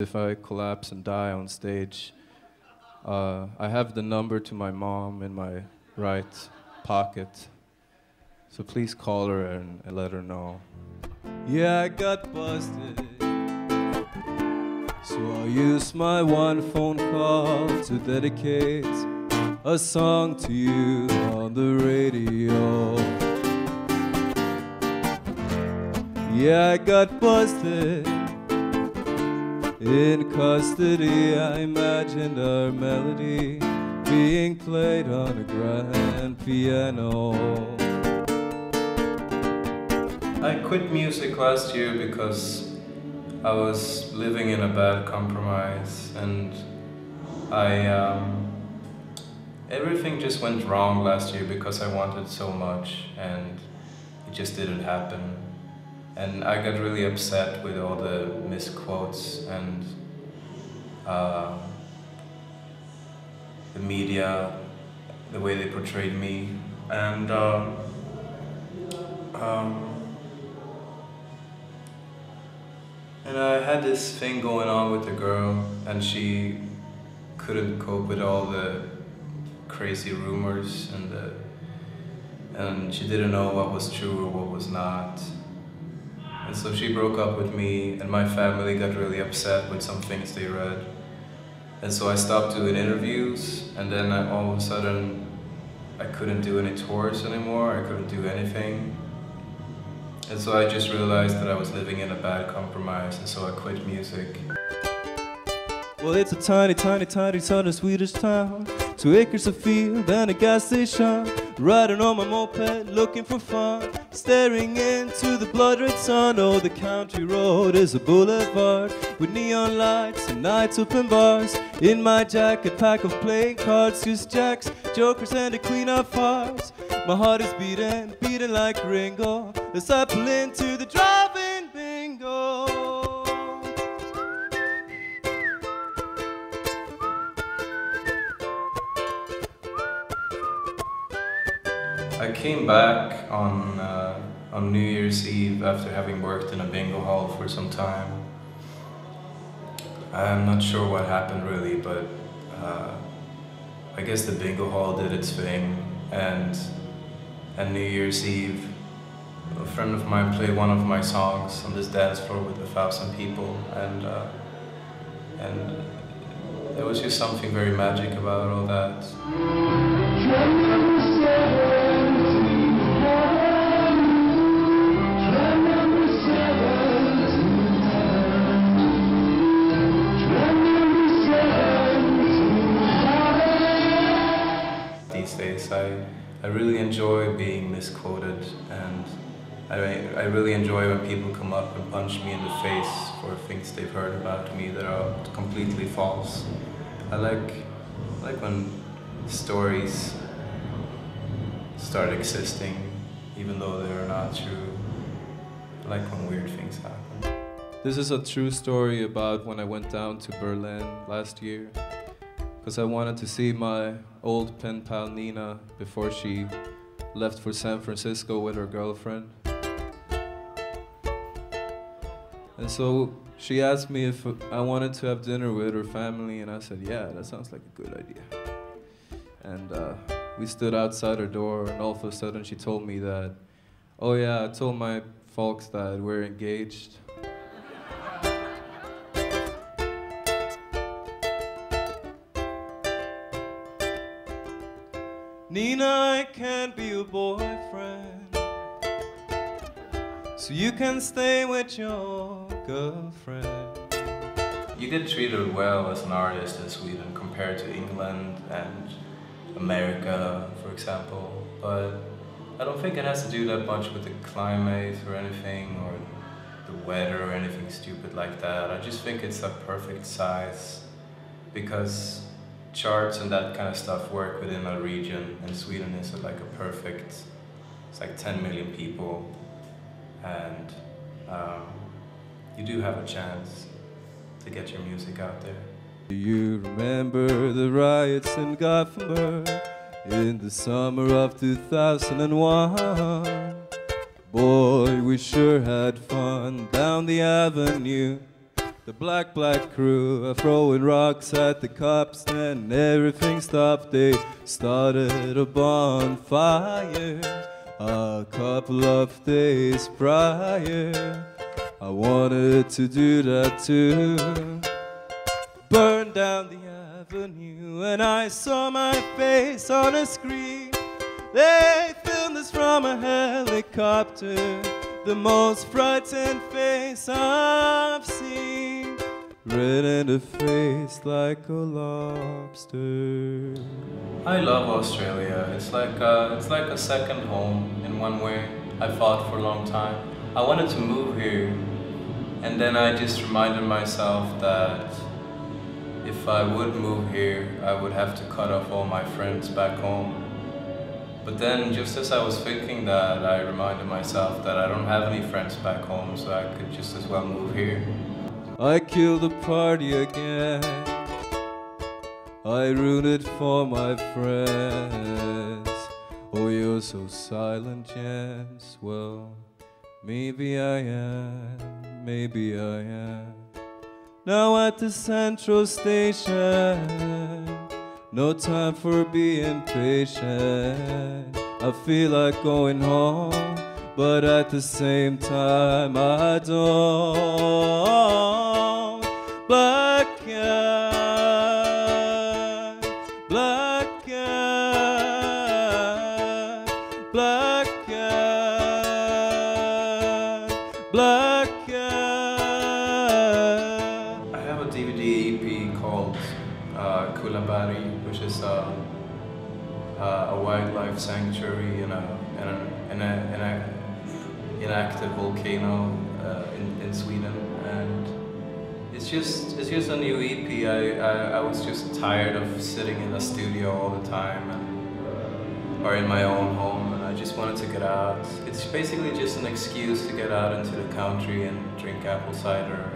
If I collapse and die on stage, I have the number to my mom in my right pocket. So please call her and let her know. Yeah, I got busted. So I'll use my one phone call to dedicate a song to you on the radio. Yeah, I got busted. In custody, I imagined our melody being played on a grand piano. I quit music last year because I was living in a bad compromise, and everything just went wrong last year because I wanted so much and it just didn't happen. And I got really upset with all the misquotes and the media, the way they portrayed me. And I had this thing going on with the girl, and she couldn't cope with all the crazy rumors, and she didn't know what was true or what was not. And so she broke up with me, and my family got really upset with some things they read. And so I stopped doing interviews, and then all of a sudden I couldn't do any tours anymore, I couldn't do anything. And so I just realized that I was living in a bad compromise, and so I quit music. Well, it's a tiny, tiny, tiny southern Swedish town. 2 acres of field and a gas station. Riding on my moped, looking for fun. Staring into the blood-red sun. Oh, the country road is a boulevard with neon lights and nights open bars. In my jacket, pack of playing cards. Use jacks, jokers, and a queen of hearts. My heart is beating, beating like Ringo as I pull into the drive-in bingo. I came back on New Year's Eve after having worked in a bingo hall for some time. I'm not sure what happened really, but I guess the bingo hall did its thing, and New Year's Eve, a friend of mine played one of my songs on this dance floor with 1,000 people, and there was just something very magic about all that. These days, I really enjoy being misquoted, and I really enjoy when people come up and punch me in the face for things they've heard about me that are completely false. I like when stories start existing even though they are not true. I like when weird things happen. This is a true story about when I went down to Berlin last year, because I wanted to see my old pen pal Nina before she left for San Francisco with her girlfriend. And so she asked me if I wanted to have dinner with her family, and I said, yeah, that sounds like a good idea. And we stood outside her door, and all of a sudden she told me that, oh yeah, I told my folks that we're engaged. Nina, I can't be your boyfriend, so you can stay with your girlfriend. You get treated well as an artist in Sweden compared to England and America, for example, but I don't think it has to do that much with the climate or anything, or the weather or anything stupid like that. I just think it's a perfect size because charts and that kind of stuff work within a region, and Sweden is like a perfect, it's like 10 million people, and you do have a chance to get your music out there. Do you remember the riots in Gothenburg in the summer of 2001? Boy, we sure had fun down the avenue. The black crew are throwing rocks at the cops, then everything stopped. They started a bonfire a couple of days prior. I wanted to do that too. Burn down the avenue and I saw my face on a screen. They filmed us from a helicopter, the most frightened face I've seen. Red in the face like a lobster. I love Australia. It's like a second home in one way. I fought for a long time. I wanted to move here, and then I just reminded myself that if I would move here, I would have to cut off all my friends back home. But then, just as I was thinking that, I reminded myself that I don't have any friends back home, so I could just as well move here. I killed the party again. I rooted for my friends. Oh, you're so silent, Jens. Well, maybe I am, maybe I am. Now at the central station, no time for being patient. I feel like going home, but at the same time I don't. Black cat, black cat, black cat, black cat. I have a DVD EP called Kulabari, which is a wildlife sanctuary in an inactive volcano in Sweden, and it's just a new EP. I was just tired of sitting in a studio all the time or in my own home, and I just wanted to get out. It's basically just an excuse to get out into the country and drink apple cider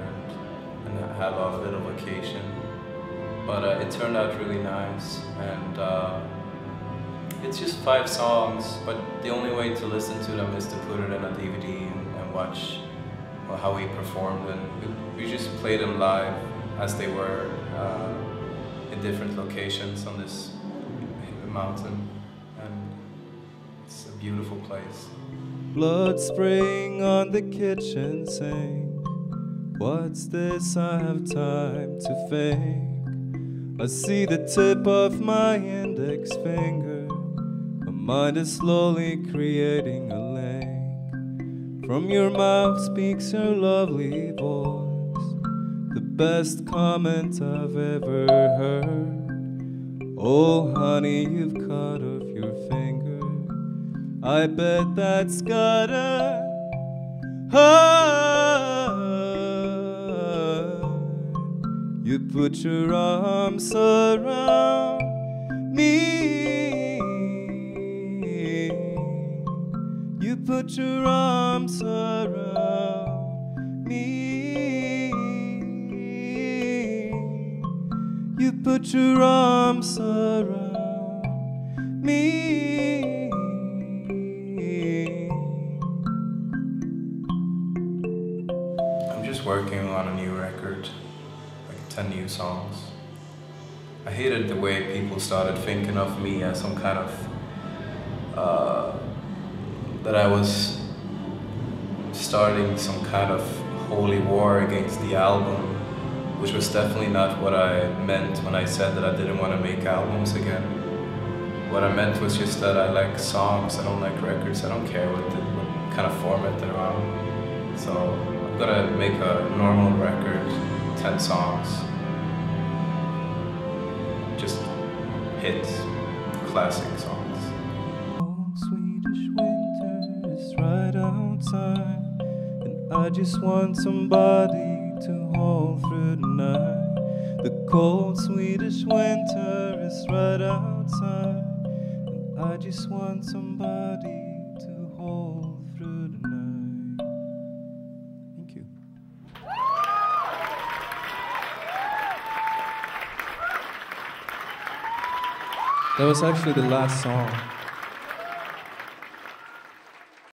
and have a little vacation. But it turned out really nice, and it's just 5 songs, but the only way to listen to them is to put it in a DVD and watch how we performed. And we just played them live as they were in different locations on this mountain, and it's a beautiful place. Blood spraying on the kitchen sink. What's this? I have time to think. I see the tip of my index finger. My mind is slowly creating a link. From your mouth speaks your lovely voice, the best comment I've ever heard. Oh honey, you've cut off your finger. I bet that's gotta hurt. You put your arms around me. You put your arms around me. You put your arms around me. I'm just working on a new record. 10 new songs. I hated the way people started thinking of me as some kind of that I was starting some kind of holy war against the album, which was definitely not what I meant when I said that I didn't want to make albums again. What I meant was just that I like songs, I don't like records, I don't care what kind of format they're on. So I'm gonna make a normal record, 10 songs, just hits, classic songs. Cold Swedish winter is right outside, and I just want somebody to hold through the night. The cold Swedish winter is right outside, and I just want somebody to hold through the night. Thank you. That was actually the last song.